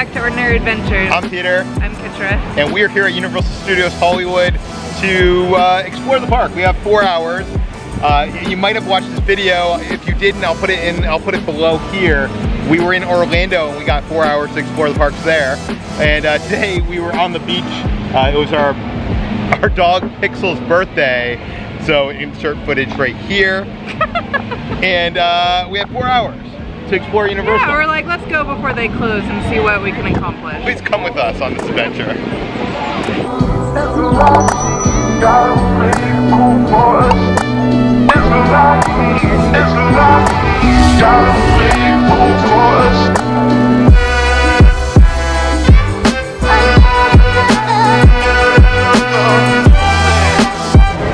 back to Ordinary Adventures. I'm Peter. I'm Kitra. And we're here at Universal Studios Hollywood to explore the park. We have 4 hours. You might have watched this video. If you didn't, I'll put it below here. We were in Orlando and we got 4 hours to explore the parks there. And today we were on the beach. It was our dog Pixel's birthday. So insert footage right here. And we had 4 hours to explore Universal. Yeah, we're like, let's go before they close and see what we can accomplish. Please come with us on this adventure.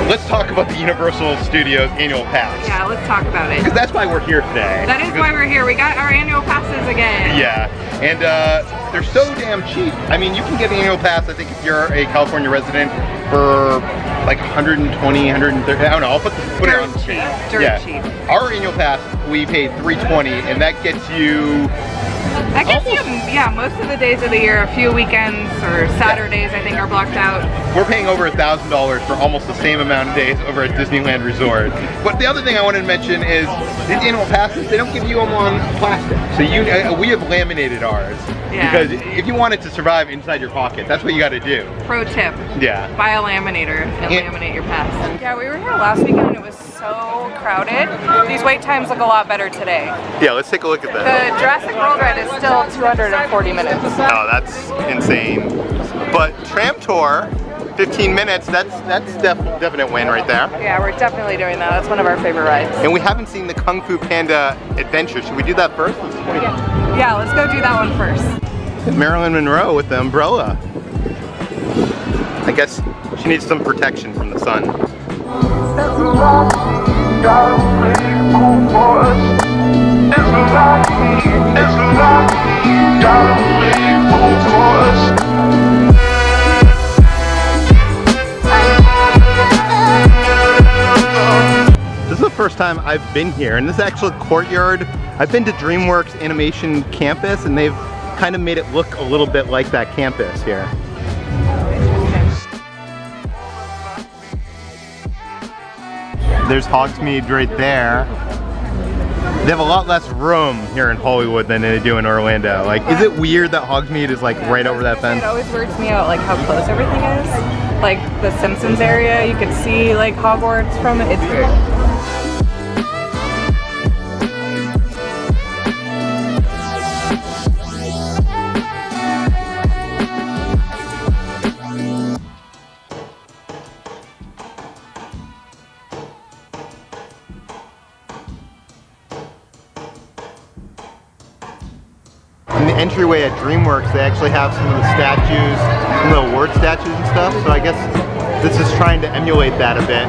Let's talk about the Universal Studios annual pass. Yeah, let's talk about it. Because that's why we're here today. That is why we're here. We got our annual passes again. Yeah, and they're so damn cheap. I mean, you can get an annual pass, I think, if you're a California resident for like 120, 130, I don't know, I'll put it on cheap. Dirt cheap. Our annual pass, we paid $320, and that gets you... That gets you, yeah, most of the days of the year. A few weekends or Saturdays, I think, are blocked out. We're paying over $1,000 for almost the same amount of days over at Disneyland Resort. But the other thing I wanted to mention is these annual passes, they don't give you them on plastic. So we have laminated ours. Yeah. Because if you want it to survive inside your pocket, that's what you got to do. Pro tip. Yeah. Buy a laminator and laminate your pass. Yeah, we were here last weekend and it was so crowded. These wait times look a lot better today. Yeah, let's take a look at that. The Jurassic World ride is still 240 minutes. Oh, that's insane. But Tram Tour, 15 minutes, that's definite win right there. Yeah, we're definitely doing that. That's one of our favorite rides. And we haven't seen the Kung Fu Panda adventure. Should we do that first? Yeah, let's go do that one first. Marilyn Monroe with the umbrella. I guess she needs some protection from the sun. This is the first time I've been here, and this is actually a courtyard. I've been to DreamWorks Animation Campus, and they've kind of made it look a little bit like that campus here. There's Hogsmeade right there. They have a lot less room here in Hollywood than they do in Orlando. Like, is it weird that Hogsmeade is like right over that fence? It always weirds me out like how close everything is. Like the Simpsons area, you could see like Hogwarts from it. It's weird. In the entryway at DreamWorks, they actually have some of the statues, some of the award statues and stuff, so I guess this is trying to emulate that a bit.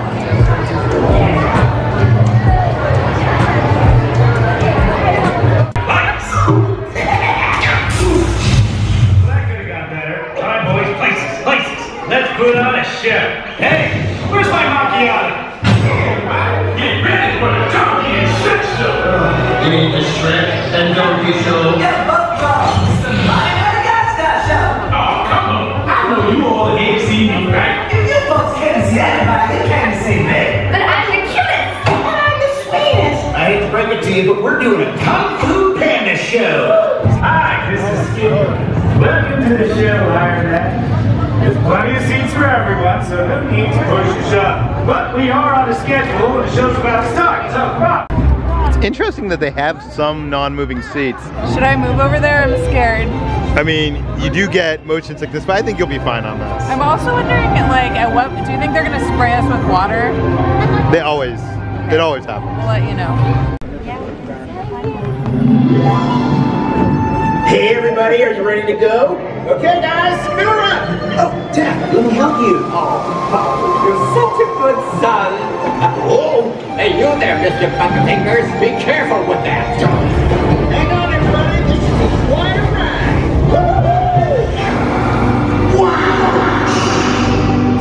That could have got better. All right, boys, places. Let's put on a show. Hey, where's my macchiato? Get ready for the donkey and shit show. You mean the Shrek and Donkey Show? You all ain't seen me, right? If you folks can't see anybody, you can't see me. But I'm the cutest, and I'm the sweetest. I hate to break it to you, but we're doing a Kung Fu Panda show. Hi, this is Skip. Welcome to the show, Iron Man. There's plenty of seats for everyone, so no need to push the shove. But we are on a schedule, and the show's about to start, so come on. It's interesting that they have some non-moving seats. Should I move over there? I'm scared. I mean, you do get motion sickness, but I think you'll be fine on this. I'm also wondering, like, at what, do you think they're gonna spray us with water? It always happens. We'll let you know. Hey everybody, are you ready to go? Okay guys, fill her up! Oh, Dad, let me help you. Oh, you're such a good son. Oh, hey you there, Mr. Buckfingers. Be careful with that. Hang on everybody, this is quite a ride. Wow!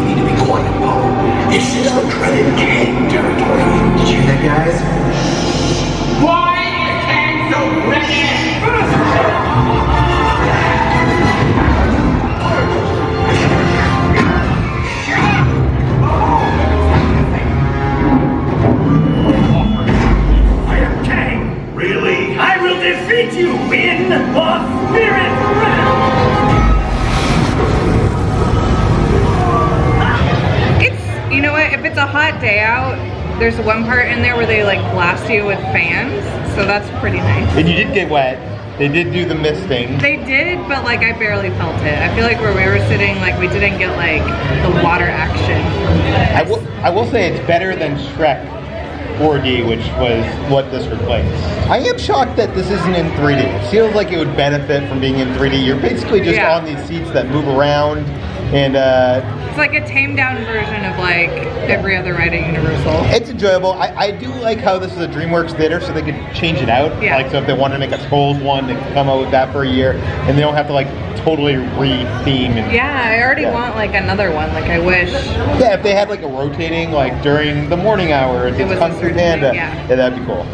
We need to be quiet, Paul. This is the dreaded gang territory. Did you hear that, guys? Why is the gang so ready? there's one part in there where they like blast you with fans, so that's pretty nice. And you did get wet. They did do the misting. They did, but like I barely felt it. I feel like where we were sitting, like we didn't get like the water action. I will say it's better than Shrek 4D, which was what this replaced. I am shocked that this isn't in 3D. It feels like it would benefit from being in 3D. You're basically just on these seats that move around, and it's like a tamed down version of like every other ride at Universal. It's enjoyable. I do like how this is a DreamWorks theater, so they could change it out. Yeah. Like, so if they want to make a Trolls one, they can come out with that for a year, and they don't have to like totally re-theme. And, yeah, I already want like another one. Like I wish. Yeah, if they had like a rotating, like during the morning hours, it was Kung Fu Panda. Yeah, that'd be cool.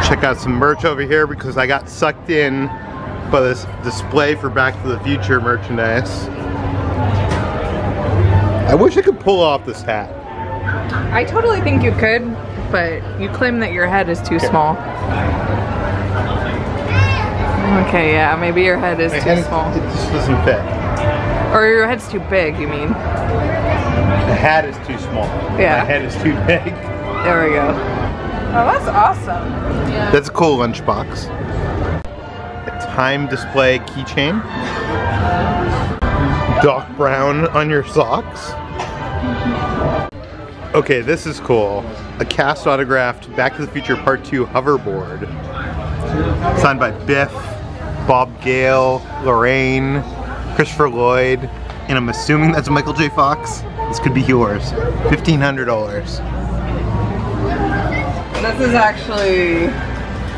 Check out some merch over here because I got sucked in by this display for Back to the Future merchandise. I wish I could pull off this hat. I totally think you could, but you claim that your head is too small. Okay, yeah, maybe your head is too small. It just doesn't fit. Or your head's too big, you mean? The hat is too small. Yeah. My head is too big. There we go. Oh, that's awesome. That's a cool lunchbox. A time display keychain. Doc Brown on your socks. Okay, this is cool. A cast autographed Back to the Future Part 2 hoverboard. Signed by Biff, Bob Gale, Lorraine, Christopher Lloyd, and I'm assuming that's Michael J. Fox. This could be yours. $1,500. This is actually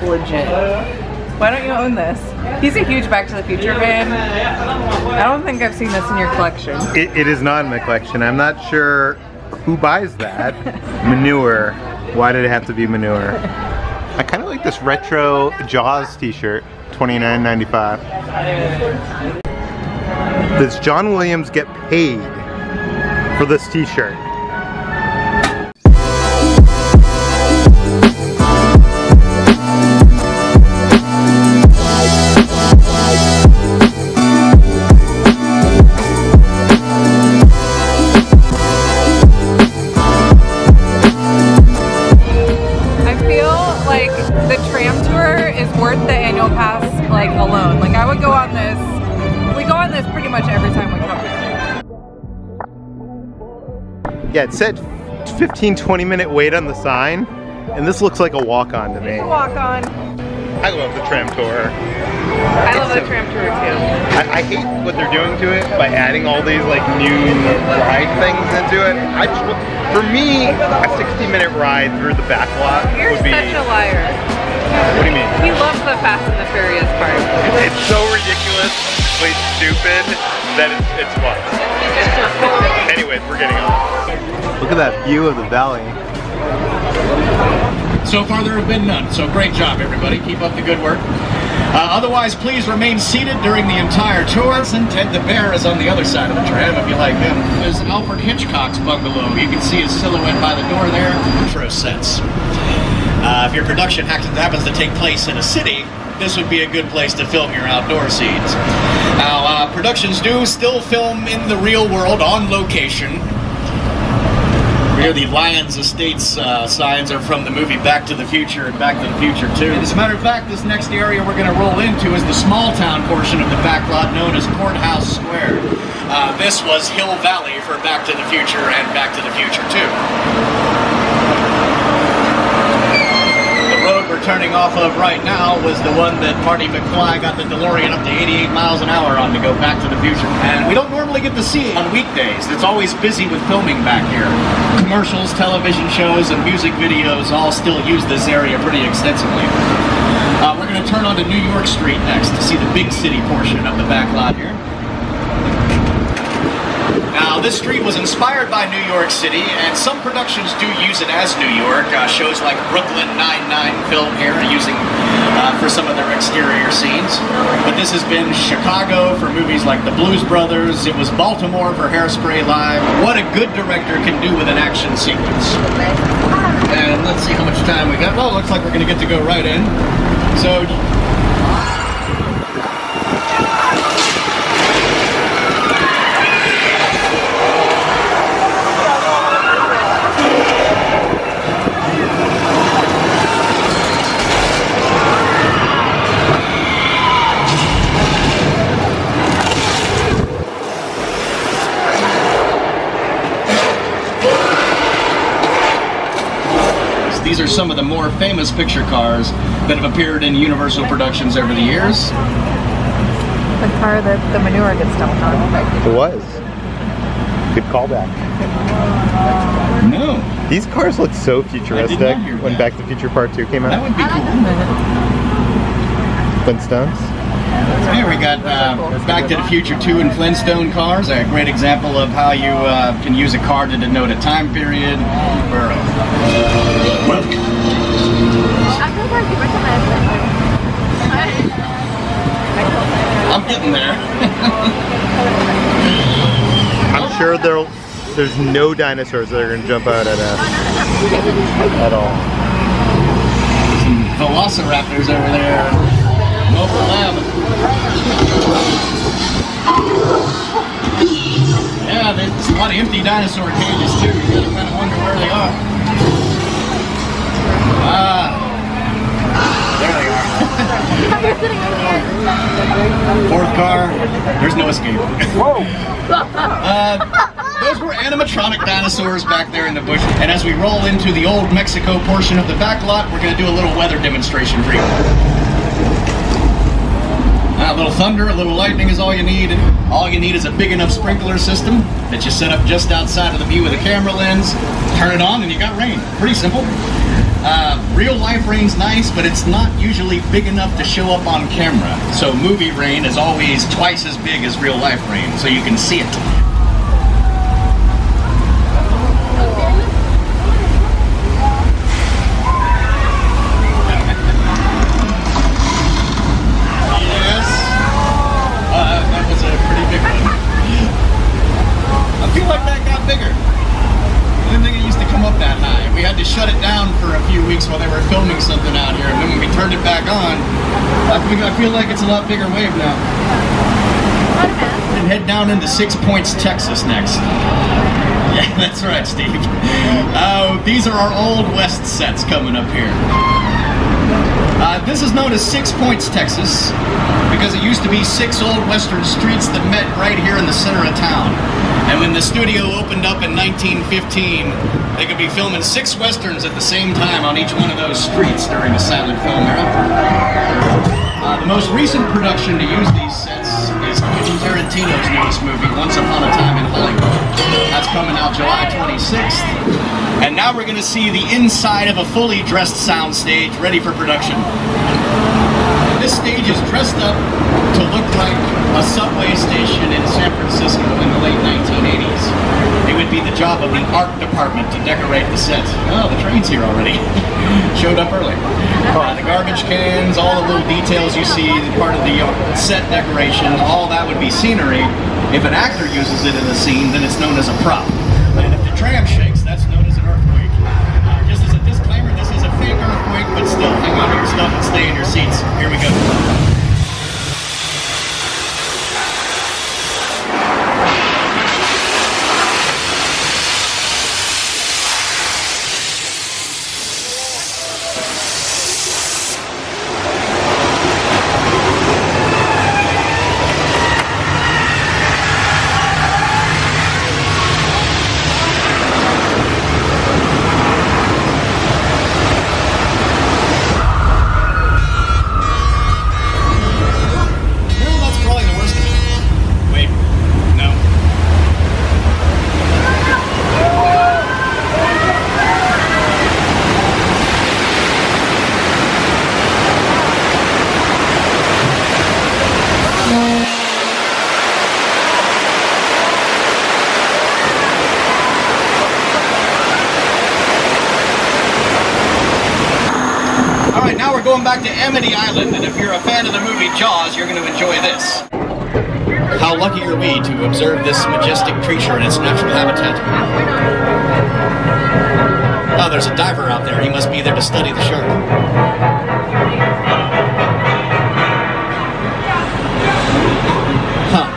legit. Why don't you own this? He's a huge Back to the Future fan. I don't think I've seen this in your collection. It is not in my collection. I'm not sure who buys that. Manure. Why did it have to be manure? I kind of like this retro Jaws t-shirt. $29.95. Does John Williams get paid for this t-shirt? Yeah, it said 15-20 minute wait on the sign, and this looks like a walk-on to me. It's a walk-on. I love the tram tour. I love the tram tour too. I hate what they're doing to it by adding all these like new ride things into it. For me, a 60-minute ride through the back lot would be... You're such a liar. What do you mean? He loves the Fast and the Furious part. It's so ridiculously stupid that it's fun. Anyways, we're getting on. Look at that view of the valley. So far there have been none, so great job everybody. Keep up the good work. Otherwise, please remain seated during the entire tour. And Ted the Bear is on the other side of the tram if you like him. There's Alfred Hitchcock's bungalow. You can see his silhouette by the door there. Intro sets. If your production happens to take place in a city, this would be a good place to film your outdoor scenes. Now, productions do still film in the real world on location. Here, the Lions Estates signs are from the movie Back to the Future and Back to the Future 2. As a matter of fact, this next area we're going to roll into is the small town portion of the back lot known as Courthouse Square. This was Hill Valley for Back to the Future and Back to the Future 2. We're turning off of right now was the one that Marty McFly got the DeLorean up to 88 miles an hour on to go back to the future. And we don't normally get to see it on weekdays. It's always busy with filming back here. Commercials, television shows, and music videos all still use this area pretty extensively. We're going to turn onto New York Street next to see the big city portion of the back lot here. Now, this street was inspired by New York City, and some productions do use it as New York. Shows like Brooklyn Nine-Nine film here using for some of their exterior scenes. But this has been Chicago for movies like The Blues Brothers. It was Baltimore for Hairspray Live. What a good director can do with an action sequence. And let's see how much time we got. Well, looks like we're going to get to go right in. So... some of the more famous picture cars that have appeared in Universal productions over the years. The car that the manure gets dumped on. It was. Good callback. No. These cars look so futuristic when Back to the Future Part 2 came out. That would be cool. Flintstones. Here we got Back to the Future 2 and Flintstone cars. A great example of how you can use a car to denote a time period. I'm getting there. I'm sure there's no dinosaurs that are going to jump out at us at all. Some velociraptors over there. Mobile lab. Yeah, there's a lot of empty dinosaur cages too. You really kind of wonder where they are. There they are. Fourth car. There's no escape. Whoa! Those were animatronic dinosaurs back there in the bush. And as we roll into the old Mexico portion of the back lot, we're going to do a little weather demonstration for you. A little thunder, a little lightning is all you need. All you need is a big enough sprinkler system that you set up just outside of the view of the camera lens. Turn it on and you got rain. Pretty simple. Real life rain's nice, but it's not usually big enough to show up on camera. So movie rain is always twice as big as real life rain, so you can see it. While they were filming something out here, and then when we turned it back on, I feel like it's a lot bigger wave now. And head down into 6 Points, Texas next. Yeah, that's right, Steve. These are our Old West sets coming up here. This is known as 6 Points, Texas, because it used to be 6 old western streets that met right here in the center of town. And when the studio opened up in 1915, they could be filming 6 westerns at the same time on each one of those streets during the silent film era. The most recent production to use these sets is Quentin Tarantino's newest movie, Once Upon a Time in Hollywood. That's coming out July 26th. And now we're going to see the inside of a fully dressed soundstage ready for production. This stage is dressed up to look like a subway station in San Francisco in the late 1980s. It would be the job of the art department to decorate the set. Oh, the train's here already. Showed up early. The garbage cans, all the little details you see, part of the set decoration, all that would be scenery. If an actor uses it in a scene, then it's known as a prop. And if the tram shakes, that's known as an earthquake. Just as a disclaimer, this is a fake earthquake, but still, hang on to your stuff and stay in your seats. Here we go. Going back to Amity Island, and if you're a fan of the movie Jaws, you're going to enjoy this. How lucky are we to observe this majestic creature in its natural habitat? Oh, there's a diver out there. He must be there to study the shark. Huh.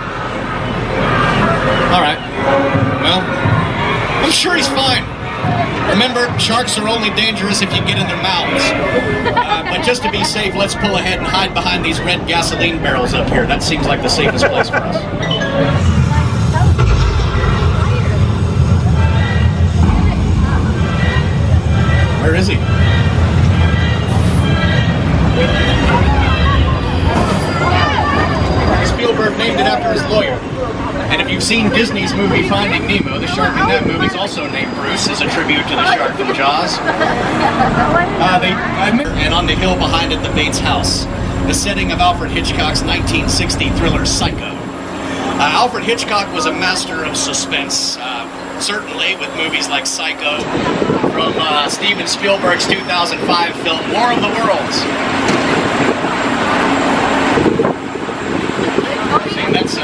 Alright. Well, I'm sure he's fine. Remember, sharks are only dangerous if you get in their mouths. But just to be safe, let's pull ahead and hide behind these red gasoline barrels up here. That seems like the safest place for us. Where is he? Spielberg named it after his lawyer. And if you've seen Disney's movie Finding Nemo, the shark in that movie is also named Bruce, as a tribute to the shark from Jaws. And on the hill behind it, the Bates house, the setting of Alfred Hitchcock's 1960 thriller Psycho. Alfred Hitchcock was a master of suspense, certainly with movies like Psycho, from Steven Spielberg's 2005 film War of the Worlds. See, that's,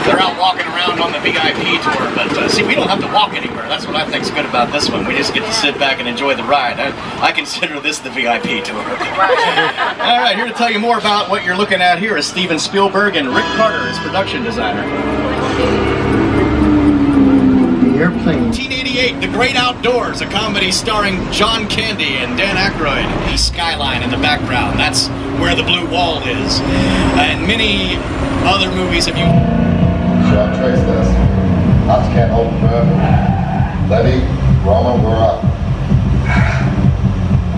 they're out walking around on the VIP tour, but see, we don't have to walk anywhere. That's what I think's good about this one. We just get to sit back and enjoy the ride. I consider this the VIP tour. All right, here to tell you more about what you're looking at here is Steven Spielberg and Rick Carter, his production designer. Airplane. 1988, The Great Outdoors, a comedy starring John Candy and Dan Aykroyd. The skyline in the background, that's where the blue wall is. And many other movies have you... Shall I trace this? Hops can't hold forever. Letty, Roman, we're up.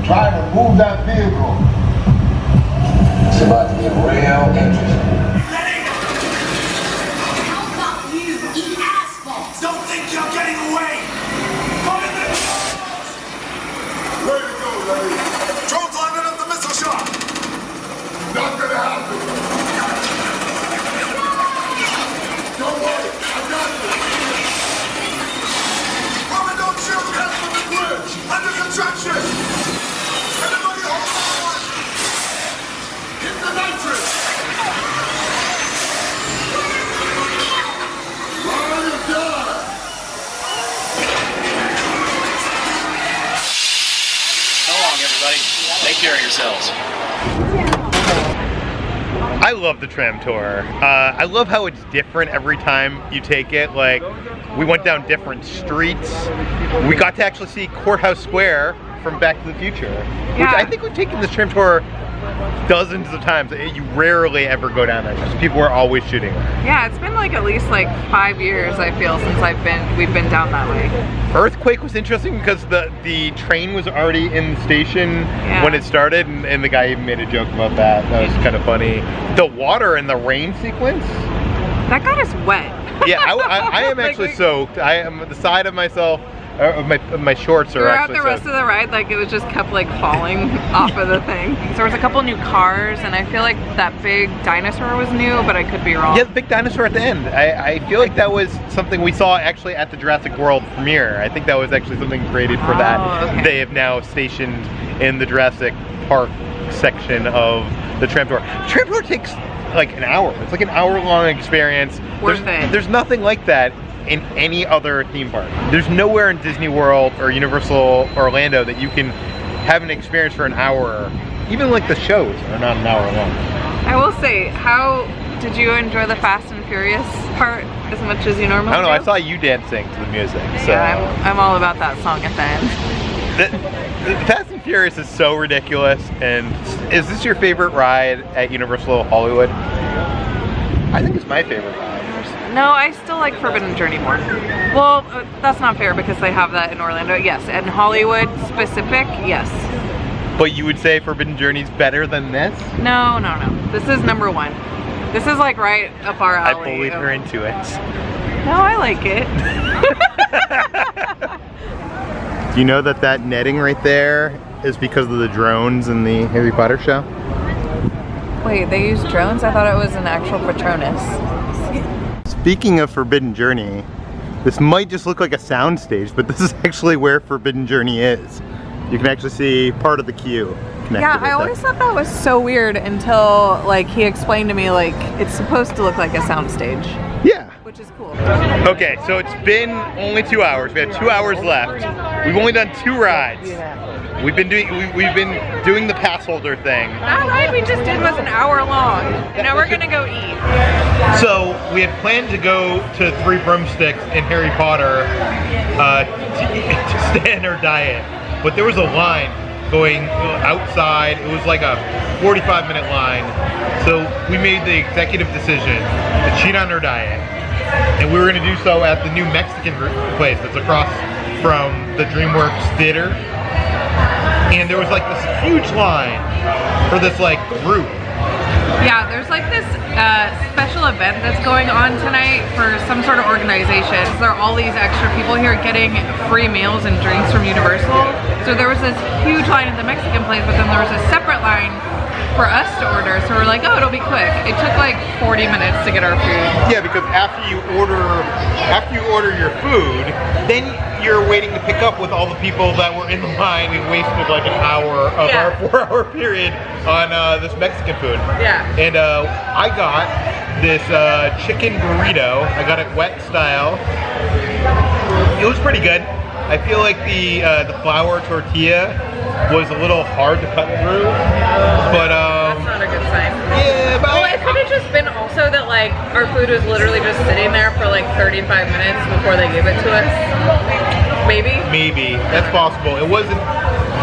Try to move that vehicle. It's about to get real interesting. You're getting away! Come in there! Where to go, Larry? Drone's lining up the missile shot! Not gonna happen. Don't worry, I got this. Roman, don't shoot! Head from the bridge! Under contraction! Everybody hold on! Hit the nitrous! Ride or die! Everybody, take care of yourselves. I love the tram tour. I love how it's different every time you take it. Like, we went down different streets. We got to actually see Courthouse Square from Back to the Future, which I think we've taken this tram tour dozens of times. You rarely ever go down there because people are always shooting there. Yeah, it's been like at least like 5 years, I feel, since we've been down that way. Earthquake was interesting because the train was already in the station when it started, and the guy even made a joke about that. That was kind of funny. The water and the rain sequence, that got us wet. Yeah, I am actually soaked. I am the side of myself. My shorts are actually throughout the rest of the ride, like it was just kept like falling off of the thing. So there was a couple new cars, and I feel like that big dinosaur was new, but I could be wrong. Yeah, the big dinosaur at the end. I feel like that was something we saw actually at the Jurassic World premiere. I think that was actually something created for that. Okay. They have now stationed in the Jurassic Park section of the tram tour. Tram tour takes like an hour. It's like an hour-long experience. Worth it. There's nothing like that in any other theme park. There's nowhere in Disney World or Universal Orlando that you can have an experience for an hour. Even like the shows are not an hour long. I will say, how did you enjoy the Fast and Furious part as much as you normally do? I don't know, I saw you dancing to the music, so. Yeah, I'm all about that song at the end. The Fast and Furious is so ridiculous, and is this your favorite ride at Universal Hollywood? I think it's my favorite ride. No, I still like Forbidden Journey more. Well, that's not fair because they have that in Orlando. Yes, and Hollywood specific, yes. But you would say Forbidden Journey's better than this? No. This is number one. This is like right up our alley. I believe her into it. No, I like it. Do you know that netting right there is because of the drones in the Harry Potter show? Wait, they use drones? I thought it was an actual Patronus. Speaking of Forbidden Journey, this might just look like a soundstage, but this is actually where Forbidden Journey is. You can actually see part of the queue connected. Yeah, I always thought that was so weird until like he explained to me like it's supposed to look like a soundstage. Yeah. Which is cool. Okay, so it's been only 2 hours. We have 2 hours left. We've only done 2 rides. We've been doing the pass holder thing. That ride we just did was an hour long. Now we're gonna go eat. So we had planned to go to Three Broomsticks in Harry Potter to stand or diet, but there was a line going outside. It was like a 45-minute line. So we made the executive decision to cheat on our diet, and we were gonna do so at the new Mexican place that's across from the DreamWorks theater. and there was like this huge line for this like group. Yeah, there's like this special event that's going on tonight for some sort of organization. So there are all these extra people here getting free meals and drinks from Universal. So there was this huge line at the Mexican place, but then there was a separate line for us to order. So we're like, oh, it'll be quick. It took like 40 minutes to get our food. Yeah, because after you order your food, then you're waiting to pick up with all the people that were in the line. We wasted like an hour of our 4-hour period on this Mexican food. Yeah. And I got this chicken burrito. I got it wet style. It was pretty good. I feel like the flour tortilla was a little hard to cut through, but that's not a good sign. Yeah, but well, it could have just been also that like our food was literally just sitting there for like 35 minutes before they gave it to us. Maybe. Maybe that's possible. It wasn't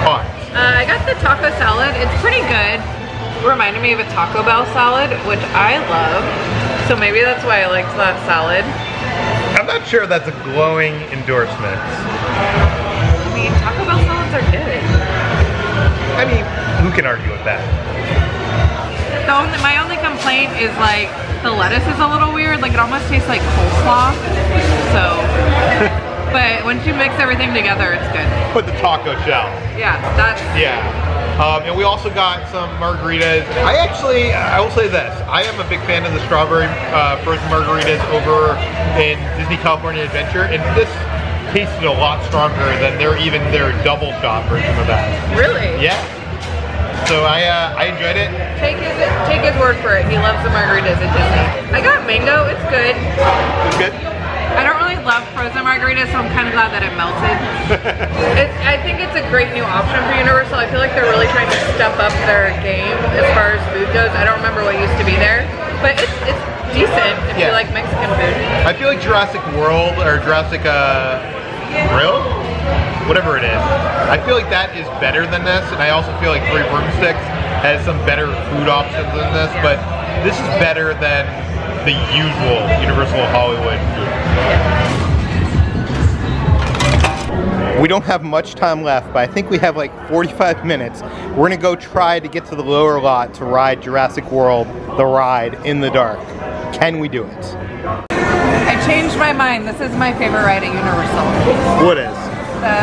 hot. I got the taco salad. It's pretty good. It reminded me of a Taco Bell salad, which I love. So maybe that's why I liked that salad. I'm not sure that's a glowing endorsement. I mean, Taco Bell salads are good. I mean, who can argue with that? My only complaint is like the lettuce is a little weird. Like it almost tastes like coleslaw. So, but once you mix everything together, it's good. Put the taco shell. Yeah, that's. Yeah. And we also got some margaritas. I will say this. I am a big fan of the strawberry frozen margaritas over in Disney California Adventure, and this tasted a lot stronger than their double shot version of that. Really? Yeah. So I enjoyed it. Take his word for it. He loves the margaritas at Disney. I got mango. It's good. It's good. I don't really love frozen margaritas, so I'm kind of glad that it melted. I think it's a great new option for Universal. I feel like they're really trying to step up their game as far as food goes. I don't remember what used to be there, but it's decent if you like Mexican food. I feel like Jurassic World or Jurassic Grill, whatever it is, I feel like that is better than this, and I also feel like Three Broomsticks has some better food options than this, but this is better than the usual Universal Hollywood food. We don't have much time left, but I think we have like 45 minutes. We're gonna go try to get to the lower lot to ride Jurassic World, the ride in the dark. Can we do it? I changed my mind. This is my favorite ride at Universal. What is? The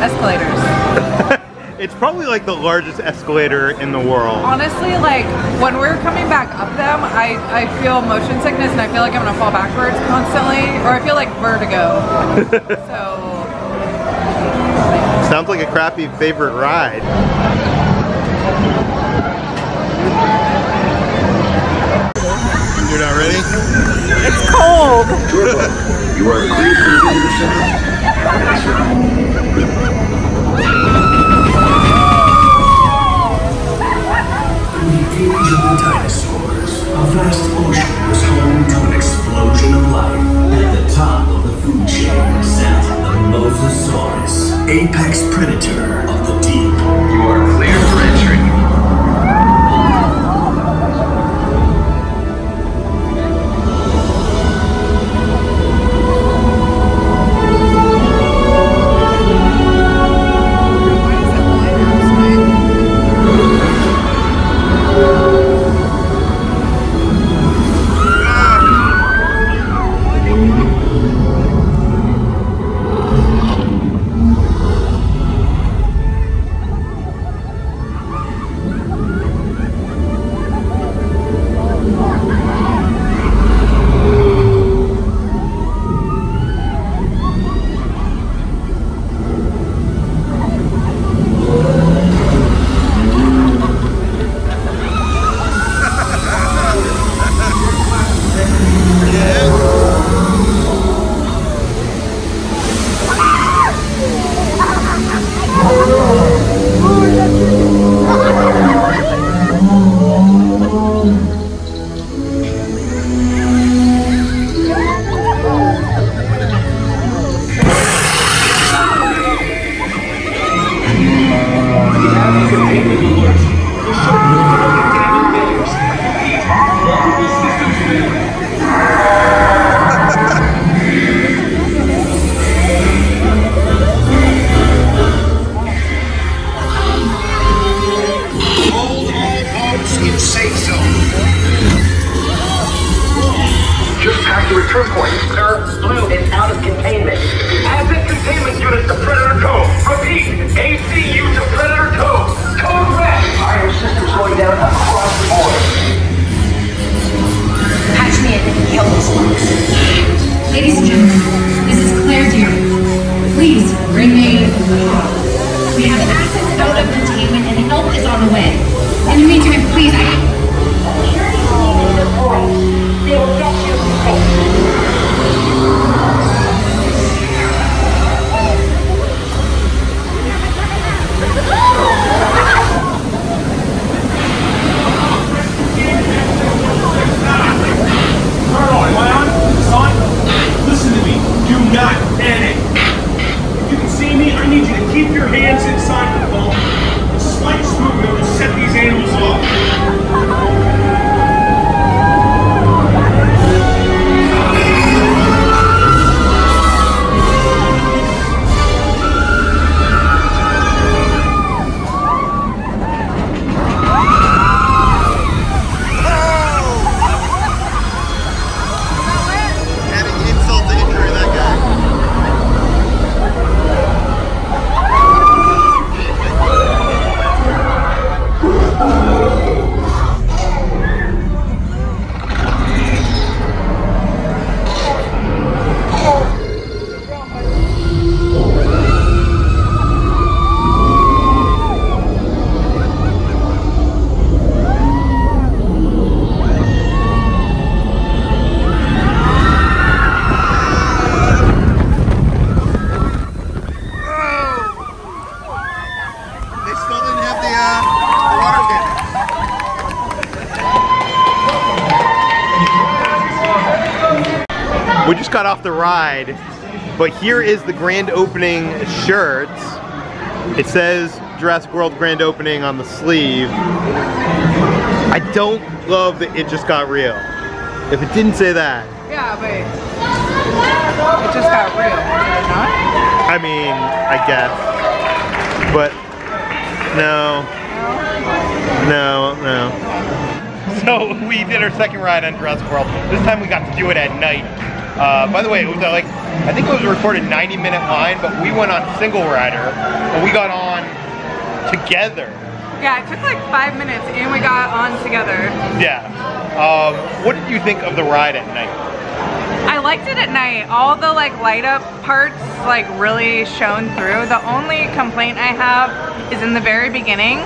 escalators. It's probably like the largest escalator in the world. Honestly, like when we're coming back up them, I feel motion sickness and I feel like I'm gonna fall backwards constantly, or I feel like vertigo. So. Sounds like a crappy favorite ride. You're not ready? It's cold. You are clear for the visitor center. In the age of the dinosaurs, a vast ocean was home to an explosion of life. At the top of the food chain sat the Mosasaurus, apex predator of the deep. You are clear for entry. to return point. Sir, Blue is out of containment. Asset containment unit to Predator Cove. Repeat, ACU to Predator Cove. Code red. Iron systems going down across the board. Patch me in and kill those folks. Ladies and gentlemen, this is Claire Deer. Please remain calm. We have assets out of containment and help is on the way. In the meantime, please, security team is deployed. They will get you safe. Colonel, am I on? Son, listen to me. Do not panic. If you can see me, I need you to keep your hands inside the boat. The slightest movement will set these animals off. We just got off the ride, but here is the grand opening shirt. It says Jurassic World grand opening on the sleeve. I don't love that it just got real. If it didn't say that. Yeah, but it just got real, did it not? I mean, I guess. But no. No. So we did our second ride on Jurassic World. This time we got to do it at night. By the way, it was like, I think it was a recorded 90-minute line, but we went on single rider, and we got on together. Yeah, it took like 5 minutes, and we got on together. Yeah. What did you think of the ride at night? I liked it at night. All the like light up parts like really shone through. The only complaint I have is in the very beginning,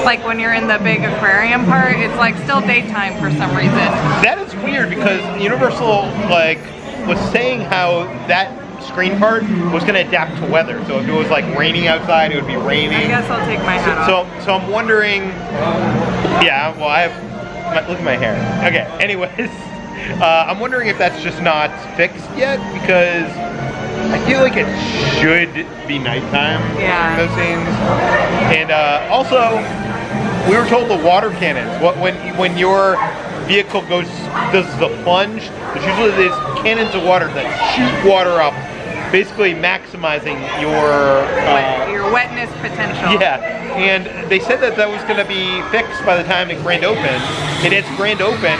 like when you're in the big aquarium part, it's like still daytime for some reason. That is weird because Universal like was saying how that screen part was going to adapt to weather. So if it was like raining outside, it would be raining. I guess I'll take my hat off. So I'm wondering, yeah, well I have, look at my hair. Okay, anyways, I'm wondering if that's just not fixed yet because I feel like it should be nighttime yeah. in those scenes. And also, we were told the water cannons, when your vehicle does the plunge, there's usually these cannons of water that shoot water up, basically maximizing your wetness potential. Yeah, and they said that was going to be fixed by the time it grand opened. And it's grand open,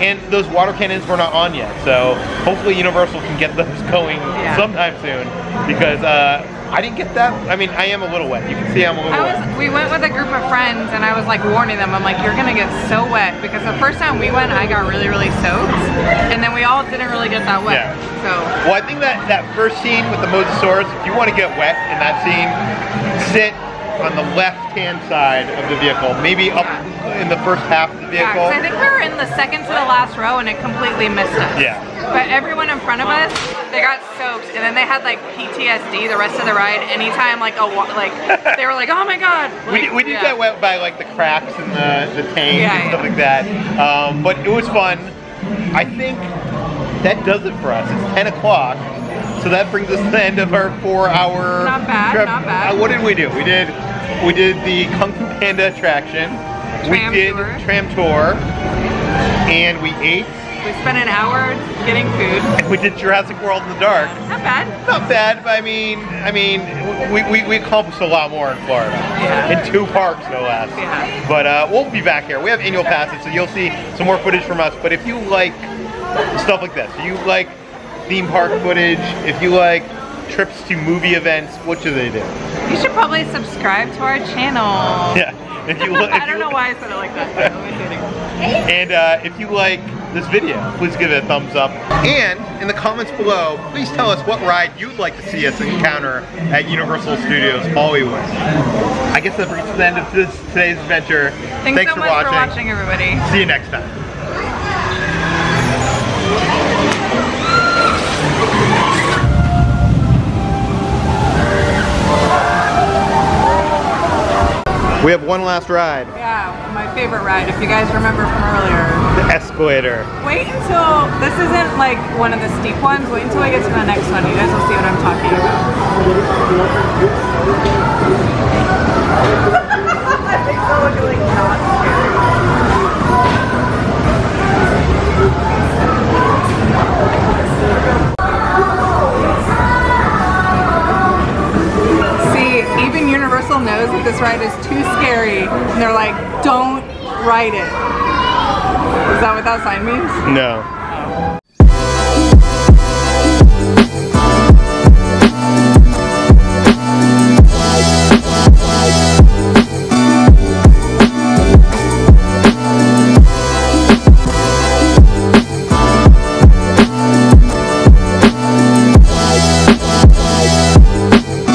and those water cannons were not on yet. So hopefully Universal can get those going sometime soon, because I didn't get that. I mean, I am a little wet. You can see I'm a little wet. We went with a group of friends, and I was like warning them. I'm like, you're gonna get so wet, because the first time we went, I got really, really soaked, and then we all didn't really get that wet. Yeah. So. Well, I think that first scene with the Mosasaurus, if you want to get wet in that scene, sit on the left-hand side of the vehicle, maybe up in the first half of the vehicle. Yeah, 'cause I think we were in the second to the last row, and it completely missed us. Yeah. But everyone in front of us, they got soaked, and then they had like PTSD the rest of the ride. Anytime like they were like, oh my god. Like, we did get wet by like the cracks in the tank and stuff like that. But it was fun. I think that does it for us. It's 10 o'clock. So that brings us to the end of our 4-hour not bad, trip. Not bad. What did we do? We did the Kung Fu Panda attraction. We did tram tour, and we ate. We spent an hour getting food. And we did Jurassic World in the dark. Not bad. Not bad, but I mean, we accomplished a lot more in Florida. Yeah. In 2 parks, no less. Yeah. But we'll be back here. We have annual passes, so you'll see some more footage from us. But if you like stuff like this. If you like theme park footage, if you like trips to movie events, what should they do? You should probably subscribe to our channel. Yeah. If you look, I don't know why I said it like that. I'm kidding. And if you like this video, please give it a thumbs up. And in the comments below, please tell us what ride you'd like to see us encounter at Universal Studios Hollywood. I guess that brings us to the end of today's adventure. Thanks so much for watching, everybody. See you next time. We have one last ride. Yeah, my favorite ride, if you guys remember from earlier. The escalator. Wait until, this isn't like one of the steep ones, wait until I get to the next one. You guys will see what I'm talking about. I think so, looking like not Even Universal knows that this ride is too scary, and they're like, don't ride it. Is that what that sign means? No.